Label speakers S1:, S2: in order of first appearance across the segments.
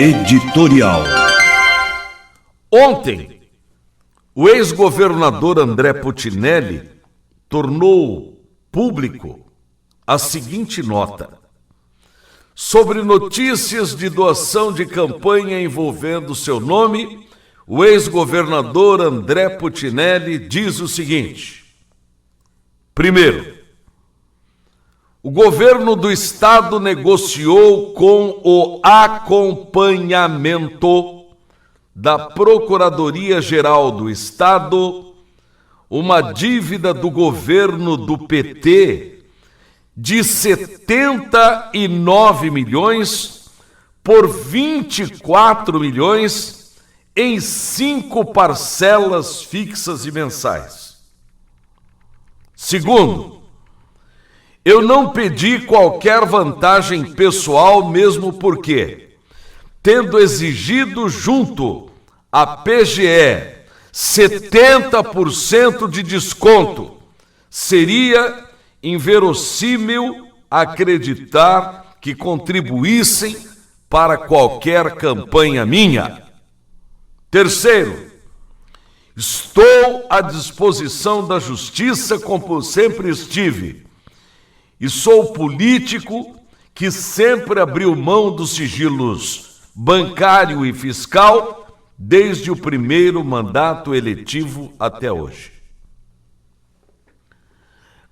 S1: Editorial.
S2: Ontem, o ex-governador André Putinelli tornou público a seguinte nota: sobre notícias de doação de campanha envolvendo seu nome, o ex-governador André Putinelli diz o seguinte: primeiro, o governo do estado negociou com o acompanhamento da Procuradoria-Geral do Estado uma dívida do governo do PT de 79 milhões por 24 milhões em 5 parcelas fixas e mensais. Segundo, eu não pedi qualquer vantagem pessoal, mesmo porque, tendo exigido junto à PGE 70% de desconto, seria inverossímil acreditar que contribuíssem para qualquer campanha minha. Terceiro, estou à disposição da justiça como sempre estive, e sou político que sempre abriu mão dos sigilos bancário e fiscal desde o primeiro mandato eletivo até hoje.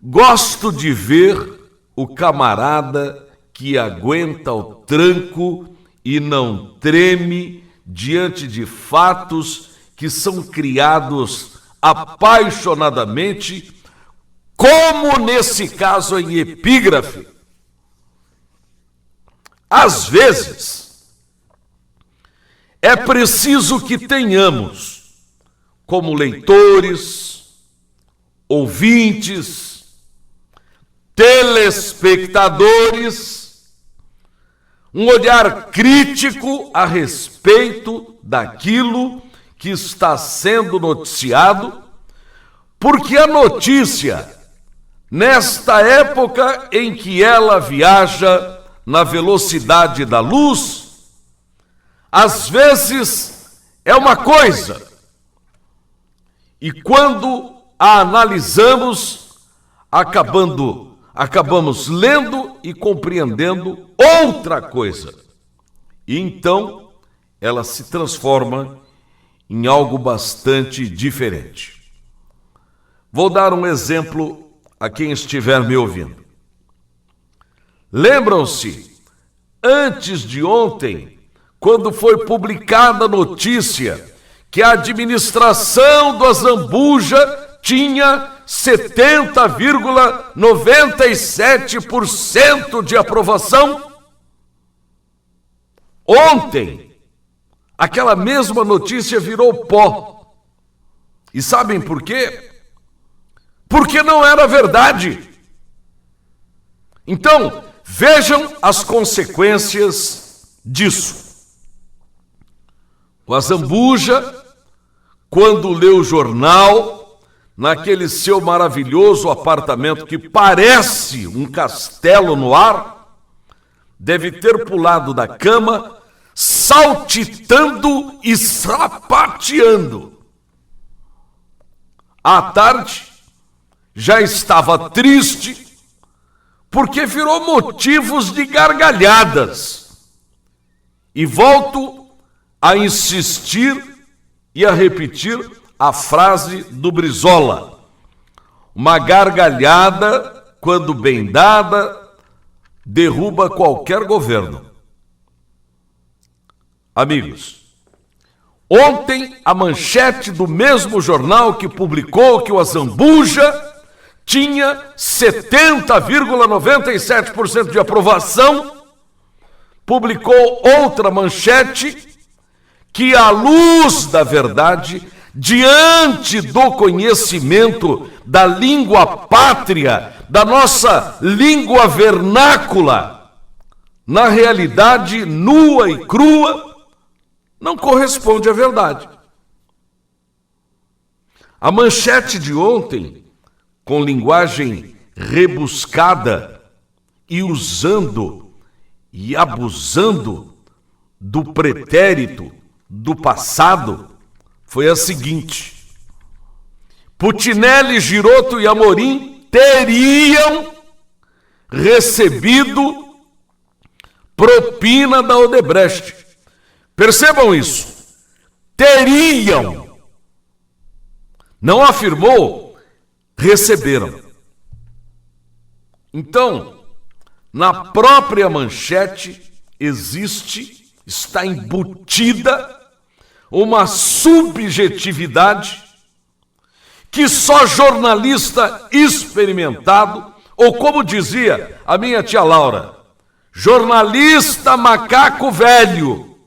S2: Gosto de ver o camarada que aguenta o tranco e não treme diante de fatos que são criados apaixonadamente, como nesse caso em epígrafe. Às vezes, é preciso que tenhamos, como leitores, ouvintes, telespectadores, um olhar crítico a respeito daquilo que está sendo noticiado, porque a notícia, nesta época em que ela viaja na velocidade da luz, às vezes é uma coisa, e quando a analisamos, acabamos lendo e compreendendo outra coisa. E então ela se transforma em algo bastante diferente. Vou dar um exemplo a quem estiver me ouvindo. Lembram-se, antes de ontem, quando foi publicada a notícia que a administração do Azambuja tinha 70,97% de aprovação? Ontem, aquela mesma notícia virou pó. E sabem por quê? Porque não era verdade. Então, vejam as consequências disso. O Azambuja, quando leu o jornal, naquele seu maravilhoso apartamento que parece um castelo no ar, deve ter pulado da cama, saltitando e sapateando. À tarde, já estava triste, porque virou motivos de gargalhadas. E volto a insistir e a repetir a frase do Brizola: uma gargalhada, quando bem dada, derruba qualquer governo. Amigos, ontem a manchete do mesmo jornal que publicou que o Azambuja tinha 70,97% de aprovação, publicou outra manchete que, à luz da verdade, diante do conhecimento da língua pátria, da nossa língua vernácula, na realidade nua e crua, não corresponde à verdade. A manchete de ontem, com linguagem rebuscada e usando e abusando do pretérito do passado foi a seguinte: Putinelli, Girotto e Amorim teriam recebido propina da Odebrecht. Percebam isso. Teriam. Não afirmou, receberam. Então, na própria manchete está embutida uma subjetividade que só jornalista experimentado, ou como dizia a minha tia Laura, jornalista macaco velho,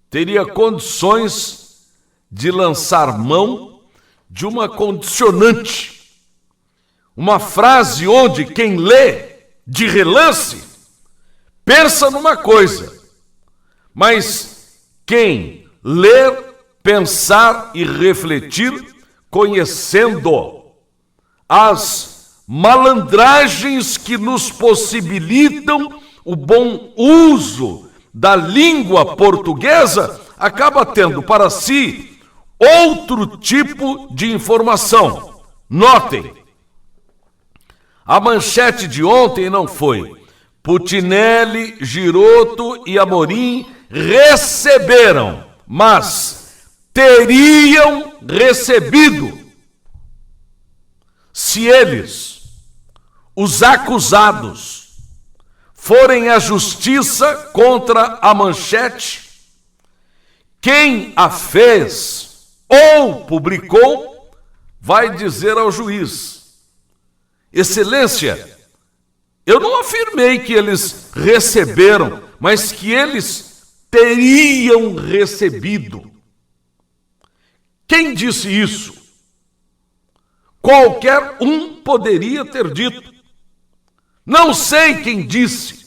S2: teria condições de lançar mão de uma condicionante, uma frase onde quem lê de relance pensa numa coisa, mas quem ler, pensar e refletir, conhecendo as malandragens que nos possibilitam o bom uso da língua portuguesa, acaba tendo para si outro tipo de informação. Notem, a manchete de ontem não foi Putinelli, Girotto e Amorim receberam, mas teriam recebido. Se eles, os acusados, forem à justiça contra a manchete, quem a fez ou publicou vai dizer ao juiz: Excelência, eu não afirmei que eles receberam, mas que eles teriam recebido. Quem disse isso? Qualquer um poderia ter dito. Não sei quem disse.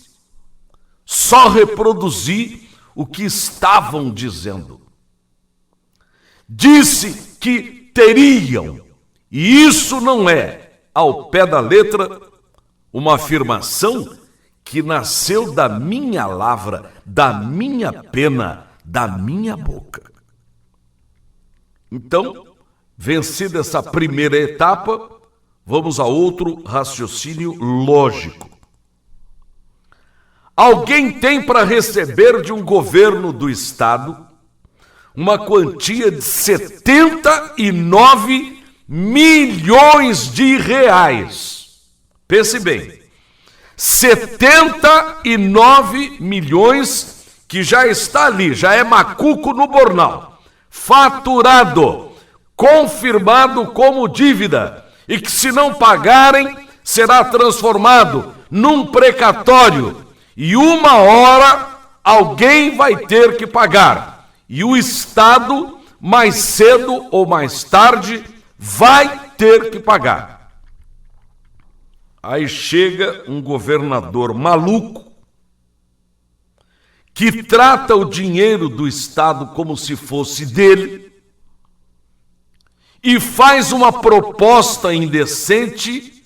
S2: Só reproduzi o que estavam dizendo. Disse que teriam. E isso não é, ao pé da letra, uma afirmação que nasceu da minha lavra, da minha pena, da minha boca. Então, vencida essa primeira etapa, vamos a outro raciocínio lógico. Alguém tem para receber de um governo do Estado uma quantia de 79 milhões de reais. Pense bem, 79 milhões que já está ali, já é macuco no bornal, faturado, confirmado como dívida, e que se não pagarem, será transformado num precatório, e uma hora alguém vai ter que pagar, e o Estado, mais cedo ou mais tarde, vai ter que pagar. Aí chega um governador maluco que trata o dinheiro do Estado como se fosse dele e faz uma proposta indecente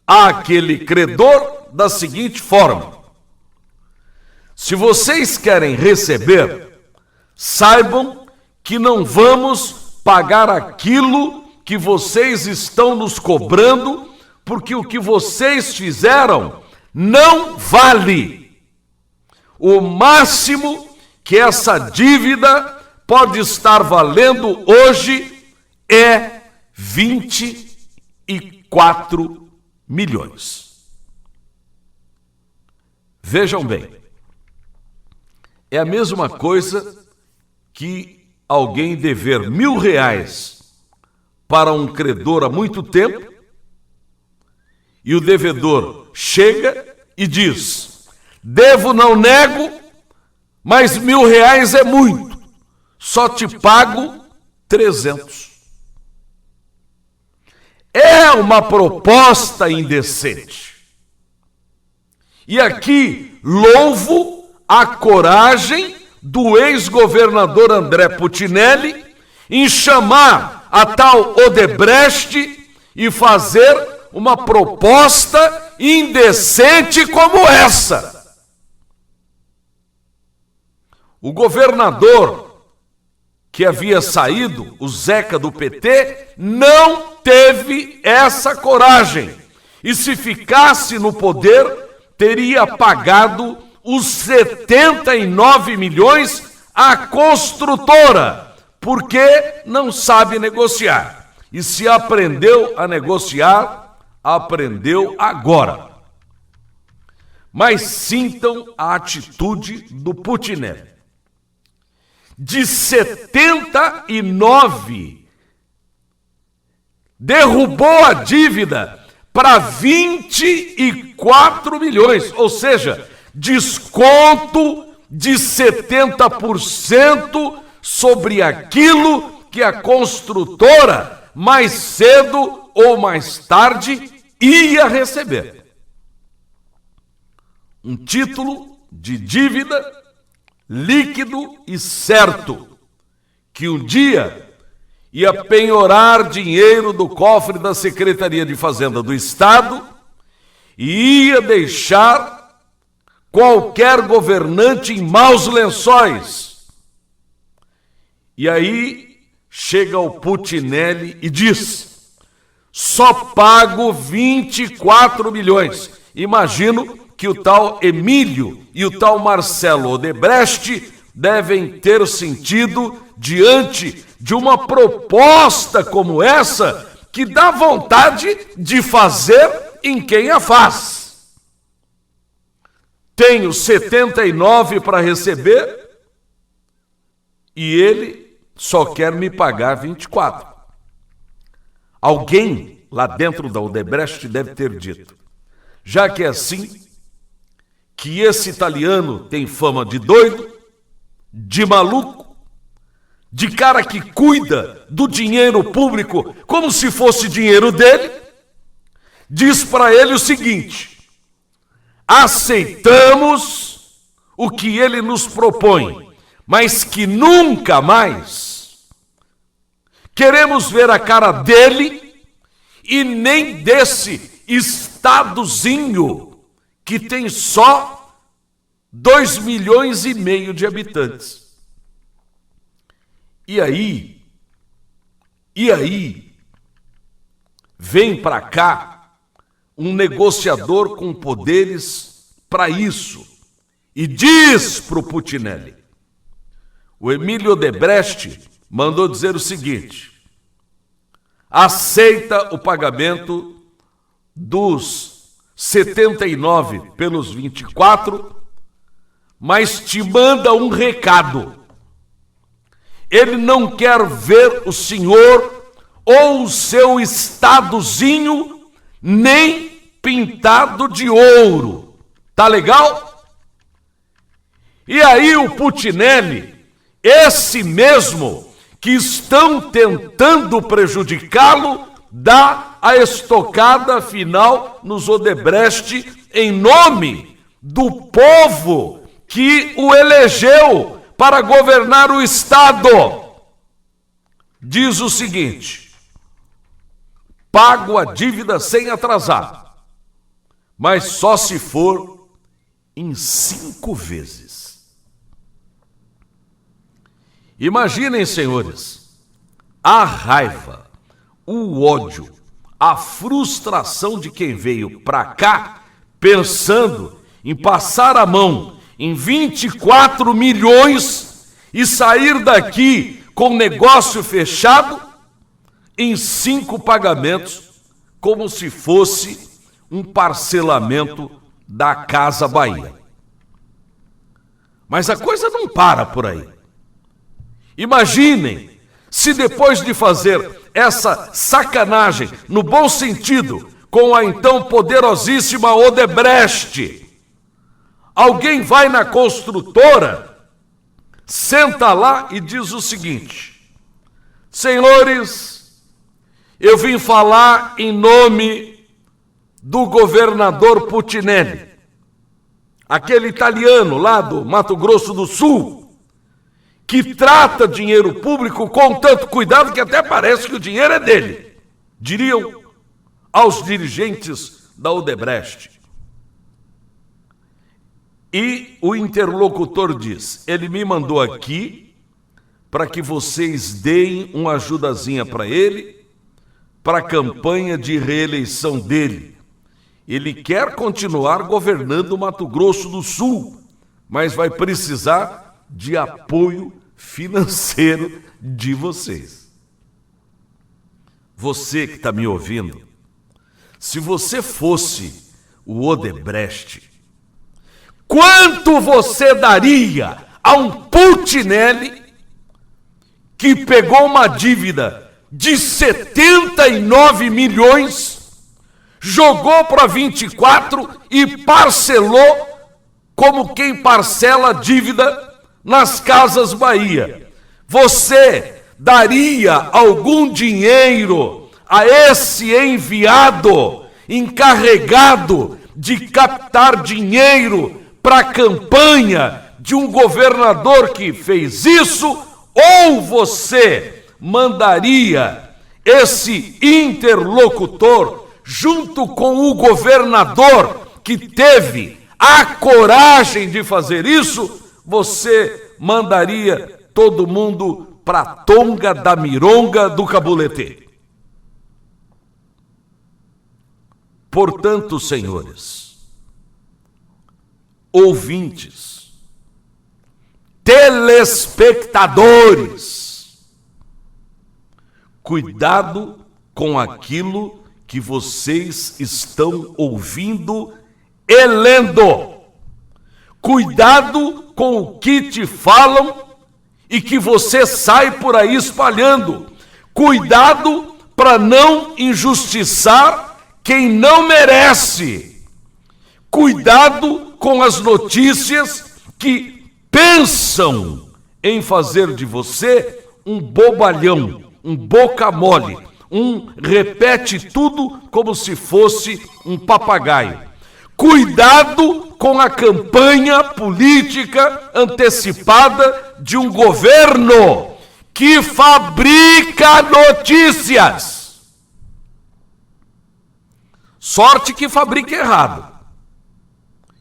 S2: àquele credor da seguinte forma: se vocês querem receber, saibam que não vamos pagar aquilo que vocês estão nos cobrando, porque o que vocês fizeram não vale. O máximo que essa dívida pode estar valendo hoje é 24 milhões. Vejam bem, é a mesma coisa que alguém dever R$1.000 para um credor há muito tempo, e o devedor chega e diz: devo, não nego, mas R$1.000 é muito, só te pago 300. É uma proposta indecente. E aqui louvo a coragem do ex-governador André Putinelli em chamar a tal Odebrecht e fazer uma proposta indecente como essa. O governador que havia saído, o Zeca do PT, não teve essa coragem. E se ficasse no poder, teria pagado os 79 milhões à construtora, porque não sabe negociar. E se aprendeu a negociar, aprendeu agora. Mas sintam a atitude do Putinelli. De 79, derrubou a dívida para 24 milhões, ou seja, desconto de 70% sobre aquilo que a construtora mais cedo ou mais tarde ia receber. Um título de dívida líquido e certo, que um dia ia penhorar dinheiro do cofre da Secretaria de Fazenda do Estado e ia deixar qualquer governante em maus lençóis. E aí chega o Putinelli e diz: só pago 24 milhões. Imagino que o tal Emílio e o tal Marcelo Odebrecht devem ter sentido diante de uma proposta como essa, que dá vontade de fazer em quem a faz. Tenho 79 para receber e ele só quer me pagar 24. Alguém lá dentro da Odebrecht deve ter dito: já que é assim, que esse italiano tem fama de doido, de maluco, de cara que cuida do dinheiro público como se fosse dinheiro dele, diz para ele o seguinte: aceitamos o que ele nos propõe, mas que nunca mais queremos ver a cara dele e nem desse estadozinho que tem só 2,5 milhões de habitantes. E aí, vem para cá um negociador com poderes para isso e diz para o Putinelli: o Emílio Odebrecht mandou dizer o seguinte: aceita o pagamento dos 79 pelos 24, mas te manda um recado. Ele não quer ver o senhor ou o seu estadozinho nem pintado de ouro. Tá legal? E aí o Putinelli, esse mesmo que estão tentando prejudicá-lo, dá a estocada final nos Odebrecht em nome do povo que o elegeu para governar o Estado. Diz o seguinte: pago a dívida sem atrasar, mas só se for em 5 vezes. Imaginem, senhores, a raiva, o ódio, a frustração de quem veio para cá pensando em passar a mão em 24 milhões e sair daqui com negócio fechado em 5 pagamentos, como se fosse um parcelamento da Casa Bahia. Mas a coisa não para por aí. Imaginem se depois de fazer essa sacanagem, no bom sentido, com a então poderosíssima Odebrecht, alguém vai na construtora, senta lá e diz o seguinte: senhores, eu vim falar em nome do governador Putinelli, aquele italiano lá do Mato Grosso do Sul, que trata dinheiro público com tanto cuidado que até parece que o dinheiro é dele, diriam aos dirigentes da Odebrecht. E o interlocutor diz: ele me mandou aqui para que vocês deem uma ajudazinha para ele, para a campanha de reeleição dele. Ele quer continuar governando Mato Grosso do Sul, mas vai precisar de apoio financeiro de vocês. Você que está me ouvindo, se você fosse o Odebrecht, quanto você daria a um Putinelli que pegou uma dívida de 79 milhões, jogou para 24 e parcelou como quem parcela a dívida nas Casas Bahia? Você daria algum dinheiro a esse enviado encarregado de captar dinheiro para a campanha de um governador que fez isso? Ou você mandaria esse interlocutor junto com o governador que teve a coragem de fazer isso? Você mandaria todo mundo para a tonga da mironga do Cabulete. Portanto, senhores, ouvintes, telespectadores, cuidado com aquilo que vocês estão ouvindo e lendo. Cuidado com o que te falam e que você sai por aí espalhando. Cuidado para não injustiçar quem não merece. Cuidado com as notícias que pensam em fazer de você um bobalhão, um boca mole, um repete tudo como se fosse um papagaio. Cuidado com a campanha política antecipada de um governo que fabrica notícias. Sorte que fabrica errado.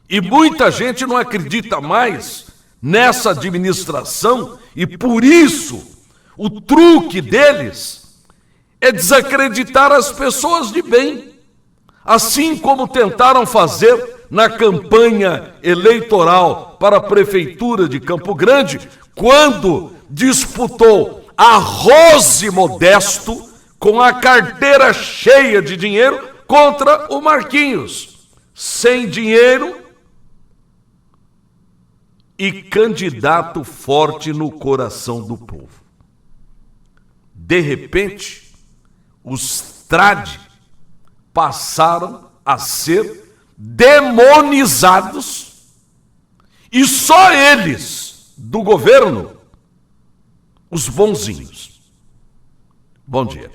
S2: E muita gente não acredita mais nessa administração e por isso o truque deles é desacreditar as pessoas de bem. Assim como tentaram fazer na campanha eleitoral para a Prefeitura de Campo Grande, quando disputou a Rose Modesto com a carteira cheia de dinheiro contra o Marquinhos, sem dinheiro e candidato forte no coração do povo. De repente, os trade passaram a ser demonizados e só eles, do governo, os bonzinhos. Bom dia.